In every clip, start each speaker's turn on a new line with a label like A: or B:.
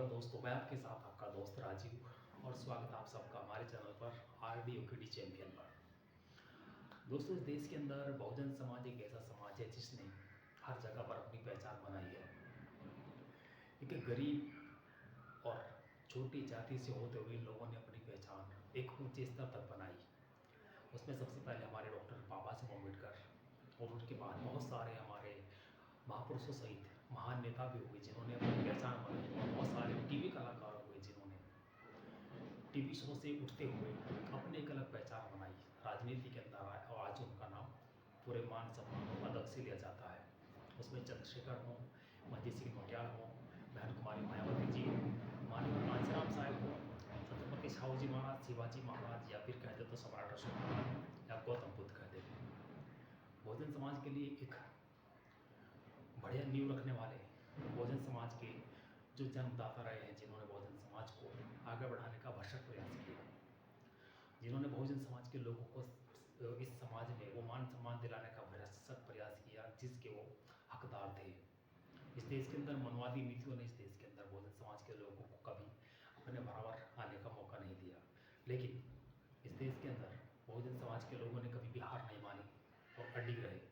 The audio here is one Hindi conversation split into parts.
A: हेलो दोस्तों, मैं आपके साथ आपका दोस्त राजीव और स्वागत है आप सबका हमारे चैनल पर आरडी ओकेडी चैंपियन पर। दोस्तों, इस देश के अंदर बहुजन समाज एक ऐसा समाज है जिसने हर जगह पर अपनी पहचान बनाई है। एक गरीब और छोटी जाति से होते हुए लोगों ने अपनी पहचान एक ऊंचे स्तर तक बनाई। उसमें सबसे पहले हमारे डॉक्टर बाबा साहब अम्बेडकर और उनके बाद बहुत सारे हमारे महापुरुषों सहित महान नेता भी हुए जिन्होंने अपनी पहचान बनाई, और बहुत सारे टीवी कलाकार हुए जिन्होंने टीवी शो से उठते हुए अपनी एक अलग पहचान बनाई, राजनीति के अंदर आए और आज उनका नाम पूरे मान सम्मान और पदक से लिया जाता है। उसमें चंद्रशेखर हों, मंजीत सिंह नौटियाल हों, बहन कुमारी मायावती जी हों, माननीय कांशीराम साहब हों, छत्रपति साहू जी महाराज, शिवाजी महाराज, या फिर कहते तो सम्राट अशोक महाराज या गौतम बुद्ध कहते हैं। बहुजन समाज के लिए एक बढ़िया नींव रखने वाले बहुजन समाज के जो जन्मदाता रहे हैं, जिन्होंने बहुजन समाज को आगे बढ़ाने का भरसक प्रयास किया, जिन्होंने बहुजन समाज के लोगों को इस समाज में वो मान सम्मान दिलाने का भरसक प्रयास किया जिसके वो हकदार थे। इस देश के अंदर मनवादी नीतियों ने इस देश के अंदर बहुजन समाज के लोगों को कभी अपने बराबर आने का मौका नहीं दिया, लेकिन इस देश के अंदर बहुजन समाज के लोगों ने कभी भी हार नहीं मानी और अडिग रहे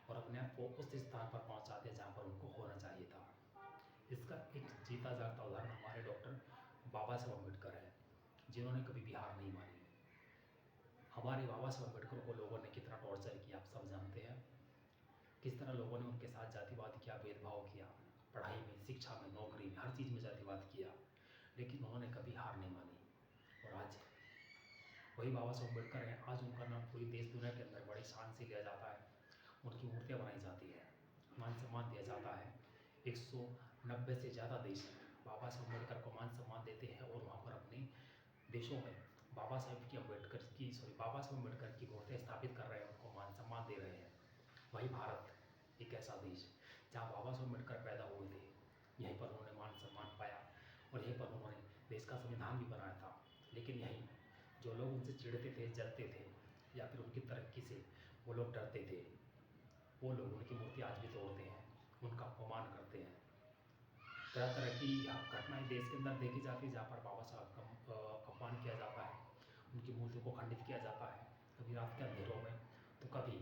A: और अपने आप को उस स्थान पर पहुंचा दिया जहाँ पर उनको होना चाहिए था। इसका एक जीता जागता उदाहरण हमारे डॉक्टर बाबा साहब अम्बेडकर है, जिन्होंने कभी भी हार नहीं मानी। हमारे बाबा साहब अम्बेडकर को लोगों ने कितना टॉर्चर किया आप सब जानते हैं। किस तरह लोगों ने उनके साथ जातिवाद किया, भेदभाव किया, पढ़ाई में, शिक्षा में, नौकरी में, हर चीज़ में जातिवाद किया, लेकिन उन्होंने कभी हार नहीं मानी। और आज वही बाबा साहब अम्बेडकर हैं। आज उनका नाम पूरी देश दुनिया के अंदर बड़ी शान से लिया जाता है, उनकी मूर्तियाँ बनाई जाती है, मान सम्मान दिया जाता है। 190 से ज़्यादा देश बाबा साहब अम्बेडकर को मान सम्मान देते हैं और वहाँ पर अपने देशों में बाबा साहब अम्बेडकर की मूर्तियाँ स्थापित कर रहे हैं, उनको मान सम्मान दे रहे हैं। वही भारत एक ऐसा देश जहाँ बाबा साहब अम्बेडकर पैदा हुए थे, यहीं पर उन्होंने मान सम्मान पाया और यहीं पर उन्होंने देश का संविधान भी बनाया था। लेकिन यहीं जो लोग उनसे चिढ़ते थे, जलते थे या फिर उनकी तरक्की से वो लोग डरते थे, वो लोग उनकी मूर्ति आज भी तोड़ते हैं, उनका अपमान करते हैं। तरह तरह की घटनाएं देश के अंदर देखी जाती है जहाँ पर बाबा साहब का अपमान किया जाता है, उनकी मूर्ति को खंडित किया जाता है, कभी रात के अंधेरों में, तो कभी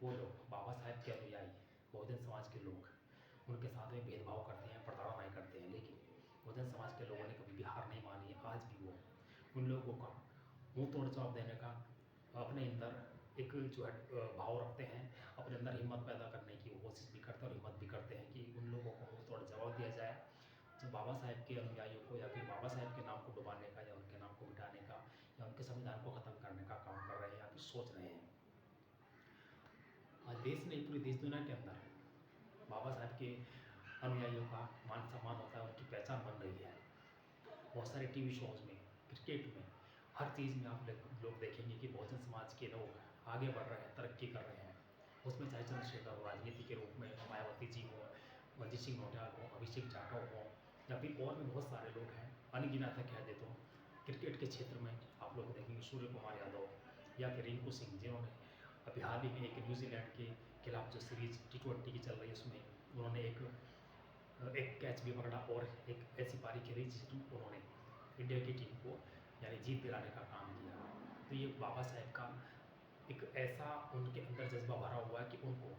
A: वो लोग बाबा साहब के अनुयायी बहुजन समाज के लोग उनके साथ में भेदभाव करते हैं, प्रताड़नाएँ करते हैं। लेकिन बहुजन समाज के लोगों ने कभी भी हार नहीं मानी है। आज भी वो उन लोगों का मुंह तोड़ जवाब देने का अपने अंदर एक जो है भाव रखते हैं, अपने अंदर हिम्मत पैदा करने की वो कोशिश भी करते हैं और हिम्मत भी करते हैं कि उन लोगों को मुंह तोड़ जवाब दिया जाए जो बाबा साहब के अनुयायियों को या फिर बाबा साहब के नाम को डुबाने का या उनके नाम को मिटाने का या उनके संविधान को ख़त्म करने का काम कर रहे हैं या फिर सोच रहे हैं। आज देश नहीं, पूरी देश दुनिया के अंदर बाबा साहब के अनुयायियों का मान सम्मान होता है, उनकी पहचान बन रही है। बहुत सारे टीवी शोज़ में, क्रिकेट में, हर चीज़ में आप लोग देखेंगे कि बहुजन समाज के लोग आगे बढ़ रहे हैं, तरक्की कर रहे हैं। उसमें चाहे चंद्रशेखर हो, राजनीति के रूप में मायावती जी हो, मंजीत सिंह नौटियाल हो, अभिषेक जाटव हो, या फिर और भी बहुत सारे लोग हैं, अनगिनत है कह दे तो। क्रिकेट के क्षेत्र में आप लोग देखेंगे सूर्य कुमार यादव या फिर रिंकू सिंह, जिन्होंने अभी हाल ही में एक न्यूजीलैंड के खिलाफ जो सीरीज T20 की चल रही है उसमें उन्होंने एक कैच भी पकड़ा और एक ऐसी पारी खेली जिसमें उन्होंने इंडिया की टीम को यानी जीत दिलाने का काम किया। तो ये बाबा साहब का एक ऐसा उनके अंदर जज्बा भरा हुआ है कि उनको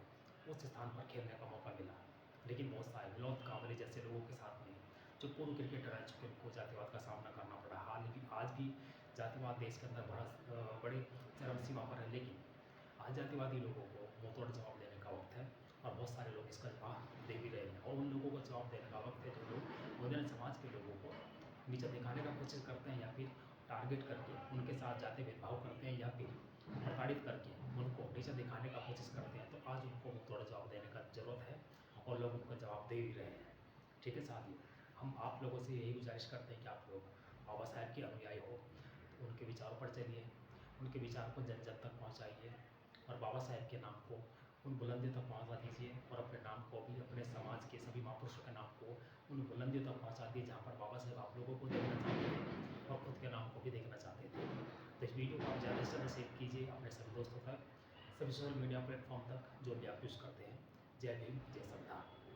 A: उस स्थान पर खेलने का मौका मिला। लेकिन बहुत सारे विनोद कांबले जैसे लोगों के साथ में जो पूर्व क्रिकेटर रह चुके उनको जातिवाद का सामना करना पड़ा। आज भी जातिवाद देश के अंदर बड़े चरम सीमा पर है, लेकिन आज जातिवादी लोगों को मुँह तोड़ जवाब देने का वक्त है और बहुत सारे लोग इसका जवाब दे भी रहे हैं। और उन लोगों को जवाब देने का वक्त है जो लोग बहुजन समाज के लोगों को नीचे दिखाने का कोशिश करते हैं या फिर टारगेट करके उनके साथ जाते भेदभाव करते हैं या फिर प्रताड़ित करके उनको नीचे दिखाने का कोशिश करते हैं। तो आज उनको थोड़ा जवाब देने का ज़रूरत है और लोग उनको जवाब दे भी रहे हैं। ठीक है साथियों, हम आप लोगों से यही गुजारिश करते हैं कि आप लोग बाबा साहब के अनुयायी हो तो उनके विचारों पर चलिए, उनके विचार को जन जन तक पहुँचाइए और बाबा साहब के नाम को उन बुलंदियों तक पहुँचा दीजिए और अपने नाम को भी, अपने समाज के सभी महापुरुषों के नाम को उन बुलंदियों तक पहुँचा दिए जहाँ पर बाबा साहब आप लोगों को देखना चाहते थे और खुद के नाम को भी देखना चाहते थे। तो इस वीडियो को आप ज़्यादा से ज़्यादा शेयर कीजिए अपने सभी दोस्तों तक, सभी सोशल मीडिया प्लेटफॉर्म तक जो भी आप यूज़ करते हैं। जय भीम, जय संविधान।